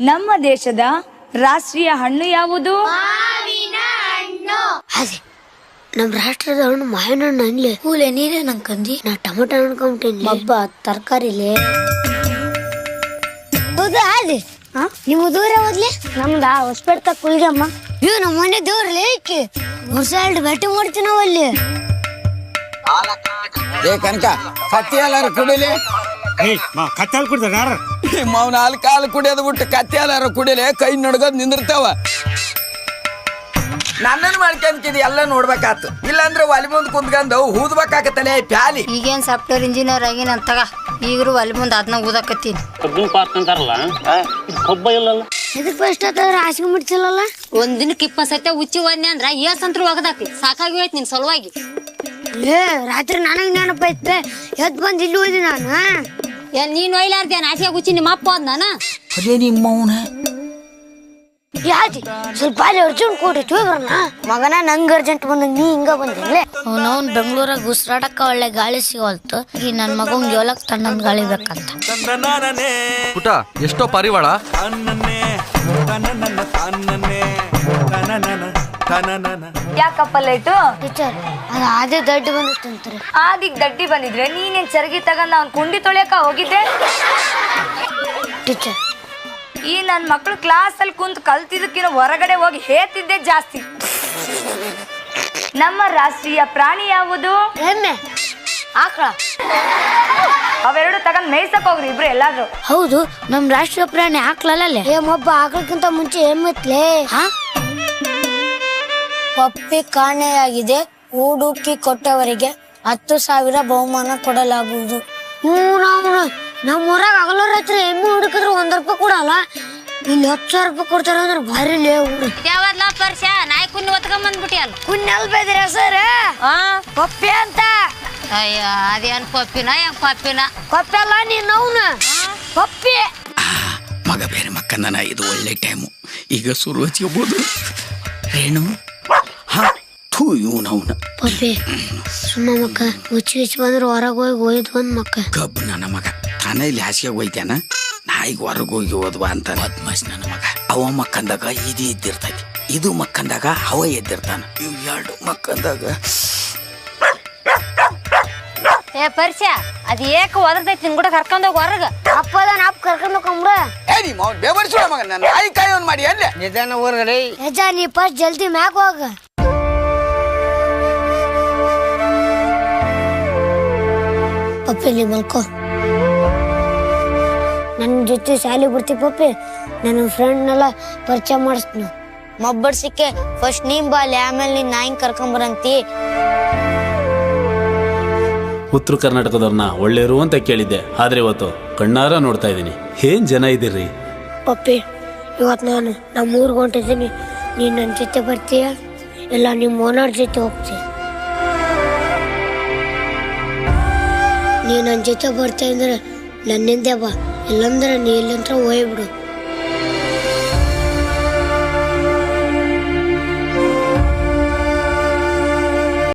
ನಮ್ಮ ದೇಶದ ರಾಷ್ಟ್ರೀಯ ಹಣ್ಣು ಯಾವುದು? ಅದೇ ನಮ್ ರಾಷ್ಟ್ರದ ಹಣ್ಣು ಮಾವಿನ ಹಣ್ಣು ಅನ್ಲಿ. ಹೂಲೆ ನೀನೇ ನಂಗೆ ನಾ ಟೊಮೊಟೊ ಅನ್ಕೊಂತೀನಿ. ಹಬ್ಬ ತರಕಾರಿಲೆ ಹೌದಾ? ಅದೇ ನಿಮ್ಮ ದೂರ ಹೋದ್ಲಿ ನಮ್ದ ಹೊಸಪೇಟೆ ಕುಲ್ಗಮ್ಮ. ನಮ್ಮ ಮನೆ ದೂರಲಿ ಏಕೆ ವರ್ಷ ಭೇಟಿ ಮಾಡ್ತೀವಿ ನಾವು ಅಲ್ಲಿ. ಏ ಕನಕ ಕತ್ತಿ ಎಲ್ಲಾರು ಕುಡಿಲಿ. ಕತ್ತಾಲ್ ಕುಡ್ದಾರ ಮಾವ್ ನಾಲ್ಕು ಕಾಲು ಕುಡಿಯೋದು ಬಿಟ್ಟು ಕತ್ತಿ ಎಲ್ಲಾರು ಕುಡಿಲಿ. ಕೈ ನಡ್ಗೋದ್ ನಿಂದಿರ್ತಾವ. ನನ್ನನ್ನು ಮಾಡ್ಕೊಂತಿದ್ ಎಲ್ಲ ನೋಡ್ಬೇಕಾತು. ಇಲ್ಲಾಂದ್ರೆ ಒಲಿ ಮುಂದ್ ಕುಂತ್ಕೊಂಡು ಊದ್ಬೇಕಾಗತ್ತಲೆ ಪ್ಯಾಲಿ. ಈಗೇನ್ ಸಾಫ್ಟ್ವೇರ್ ಇಂಜಿನಿಯರ್ ಆಗಿನ ಅಂತಗ ಈಗರು ಒಲಿ ಮುಂದ್ ಅದನ್ನ ಊದಕತ್ತೀನಿ. ಕಬ್ಬಿನ ಪಾರ್ಕ್ ಅಂತಾರಲ್ಲ ಕಬ್ಬ ಇಲ್ಲಲ್ಲ. ಇದಕ್ಕೆ ಫಸ್ಟ್ ಆದ್ರೆ ಹಾಸಿಗೆ ಮುಡ್ತಿಲ್ಲಲ್ಲ. ಒಂದ್ ದಿನಕ್ಕೆ 20 ಸತಿ ಉಚ್ಚಿ ಹೋದ್ನೆ ಅಂದ್ರ ಏಸಂತ್ರು ಒಗದಾಕಿ ಸಾಕಾಗಿ ಹೋಯ್ತು ನಿನ್ ಸಲುವಾಗಿ. ಏ ರಾತ್ರಿ ನನಗ್ ನೆನಪ ಐತೆ ಎದ್ ಬಂದ್ ಇಲ್ಲಿ ಹೋದಿ ನಾನು. ಏನ್ ನೀನ್ ಒಯ್ಲಾರ್ದೆ ನಾಚಿಗೆ ಉಚ್ಚಿ ನಿಮ್ಮ ಅಪ್ಪ ಹೋದ್ ನಾನ. ಅದೇ ನಿಮ್ಮವನ ಯಾತಿ ಸ್ವಲ್ಪ ಅಲ್ಲಿ ಅರ್ಜೆಂಟ್ ಕೊಟ್ಟಿತ್ತು ಬರೋಣ ಮಗನ. ನಂಗೆ ಅರ್ಜೆಂಟ್ ಬಂದಂಗ ನೀ ಹಿಂಗ ಬಂದಿಲ್ಲ. ಅವನವ್ನ್ ಬೆಂಗಳೂರಾಗ ಉಸಿರಾಡಕ್ಕ ಒಳ್ಳೆ ಗಾಳಿ ಸಿಗೋಲ್ತು. ಈ ನನ್ ಮಗಂಗ್ ಏಳಕ್ ತಣ್ಣನ್ ಗಾಳಿ ಬೇಕಂತ. ಪುಟ ಎಷ್ಟೋ ಪಾರಿವಾಳ. ಯಾಕಪ್ಪ ಲೇಟು? ಟೀಚರ್ ಅದು ಆದೇ ದಡ್ಡಿ ಬಂದಿತ್ತಂತಾರೆ. ಆದಿಗ್ ದಡ್ಡಿ ಬಂದಿದ್ರೆ ನೀನೇನ್ ಚರಗಿ ತಗೊಂಡ್ ಅವ್ನ್ ಕುಂಡಿ ತೊಳೆಯಕ ಹೋಗಿದ್ದೆ? ಟೀಚರ್ ಈ ನನ್ ಮಕ್ಳು ಕ್ಲಾಸ್ ಅಲ್ಲಿ ಕುಂತ್ ಕಲ್ತಿದ್ದಕ್ಕಿಂತ ಹೊರಗಡೆ ಹೋಗಿ ಹೇತಿದ್ದೆ ಜಾಸ್ತಿ. ನಮ್ಮ ರಾಷ್ಟ್ರೀಯ ಪ್ರಾಣಿ ಯಾವುದು? ಎಮ್ಮೆ ಆಕಳ. ಅವೆರಡು ತಗೊಂಡ್ ಮೇಯ್ಸಕ್ ಹೋಗ್ರಿ ಇಬ್ರು ಎಲ್ಲಾದ್ರು. ಹೌದು ನಮ್ ರಾಷ್ಟ್ರೀಯ ಪ್ರಾಣಿ ಆಕಳಲ್ಲೇ. ಏಮೊಬ್ಬ ಆಕಳಕ್ಕಿಂತ ಮುಂಚೆ ಎಮ್ಮೆತ್ಲೇ. ಪಪ್ಪಿ ಕಾಣೆಯಾಗಿದೆ. ಹೂಡುಕ್ಕಿ ಕೊಟ್ಟವರಿಗೆ 10,000 ಬಹುಮಾನ ಕೊಡಲಾಗುವುದು. ನಮ್ಮ ಊರಾಗ ಹಗಲರ ಹತ್ರ ಎಮ್ಮೆ ಹುಡುಕಿದ್ರೆ 1 ರೂಪಾಯಿ ಕೊಡಲ್ಲ. ಇಲ್ಲಿ 10,000 ರೂಪಾಯಿ ಕೊಡ್ತಾರ ಅಂದ್ರೆ ಭಾರಿ ಊರು. ಯಾವದ್ಲ ಪರ್ಷ ನಾಯಿ ಕುನ್ನಿ ಒತ್ಕೊಂಡ್ ಬಂದ್ಬಿಟ್ಟಿ ಅಲ್ಲ. ಕುನ್ನೆಲ್ ಬೇದ್ರೆ ಸರ್ ಪಪ್ಪಿ ಅಂತ. ಅಯ್ಯ ಅದೇನ್ ಪಪ್ಪಿನ ಹೆಂಗ್ ಪಪ್ಪಿನ ಪಪ್ಪಿ ಅಲ್ಲ ನೀನ್ ಅವನು ಪಪ್ಪಿ. ಮಗ ಬೇರೆ ಮಕ್ಕಂದನ. ಇದು ಒಳ್ಳೆ ಟೈಮು. ಈಗ ಶುರು ಹಚ್ಕೋಬಹುದು. ರೇಣು ಇವನವನ ಪಪ್ಪಿ ಸುಮ್ಮ ಮಕ್ಕ ಹುಚ್ಚಿ ಬಂದ್ರೆ ಹೊರಗೆ ಹೋಗಿ ಹೋಯ್ತು ಬಂದ್ ಮಕ್ಕ. ಕಬ್ಬು ನನ್ನ ಮಗ ತಾನ ಇಲ್ಲಿ ಹಾಸಿಗೆ ಹೋಯ್ತಾನ. ನಾಯಿಗೆ ಹೊರಗೆ ಹೋಗಿ ಹೋದ್ವಾ ಅಂತ ಬದ್ಮಾಸ್ ನನ್ನ ಮಗ. ಅವ ಮಕ್ಕಂದಾಗ ಇದು ಎದ್ದಿರ್ತೈತಿ, ಇದು ಮಕ್ಕಂದಾಗ ಅವ ಎದ್ದಿರ್ತಾನ. ಇವ್ ಎರಡು ಮಕ್ಕಂದಾಗ ಏ ಪರ್ಷ ಅದ್ ಏಕ ಒದರ್ತೈತಿ ನಿನ್ ಕೂಡ ಕರ್ಕೊಂಡೋಗಿ ಹೊರಗ. ಅಪ್ಪದಾನ ಅಪ್ಪ ಕರ್ಕೊಂಡು ಹೋಗಂಬ್ರ. ಏನಿ ಬೇಬರ್ಸುವ ಮಗ. ನನ್ನ ನಾಯಿ ಕಾಯೋನ್ ಮಾಡಿ ಅಲ್ಲೇ ನಿಧಾನ ಹೊರಗಡೆ. ಯಜ ನೀ ಫಸ್ಟ್ ಜಲ್ದಿ ಮ್ಯಾಗ ಹೋಗ. ಪಪ್ಪಿ ನೀ ಮಲ್ಕೋ. ನನ್ನ ಜೊತೆ ಶಾಲೆ ಬರ್ತಿ ಪಪ್ಪಿ. ನನ್ನ ಫ್ರೆಂಡ್ನೆಲ್ಲ ಪರಿಚಯ ಮಾಡಿಸ್ತೀನಿ. ಮಬ್ಬಡ್ಸಿಕ್ಕೆ ಫಸ್ಟ್ ನೀನ್ ಬಾಲಿ ಆಮೇಲೆ ನೀನ್ ನಾಯಿ ಕರ್ಕೊಂಬರಂತಿ. ಉತ್ತರ ಕರ್ನಾಟಕದವ್ರನ್ನ ಒಳ್ಳೆಯರು ಅಂತ ಕೇಳಿದ್ದೆ, ಆದ್ರೆ ಇವತ್ತು ಕಣ್ಣಾರ ನೋಡ್ತಾ ಇದ್ದೀನಿ. ಏನ್ ಜನ ಇದ್ದೀರಿ ಪಪ್ಪಿ. ಇವತ್ತು ನಾನು ನಮ್ಮ ಊರಿಗೆ ಹೊಂಟಿದ್ದೀನಿ. ನೀನು ನನ್ನ ಜೊತೆ ಬರ್ತೀಯ ಇಲ್ಲ ನಿಮ್ಮ ಓನರ್ ಜೊತೆ ಹೋಗ್ತೀಯ? ನೀನು ನನ್ನ ಜೊತೆ ಬರ್ತೀಯ ಅಂದ್ರೆ ನನ್ನಿಂದೆ ಬಾ, ಇಲ್ಲಂದ್ರೆ ನೀ ಇಲ್ಲಂತ್ರ ಹೋಗ್ಬಿಡು.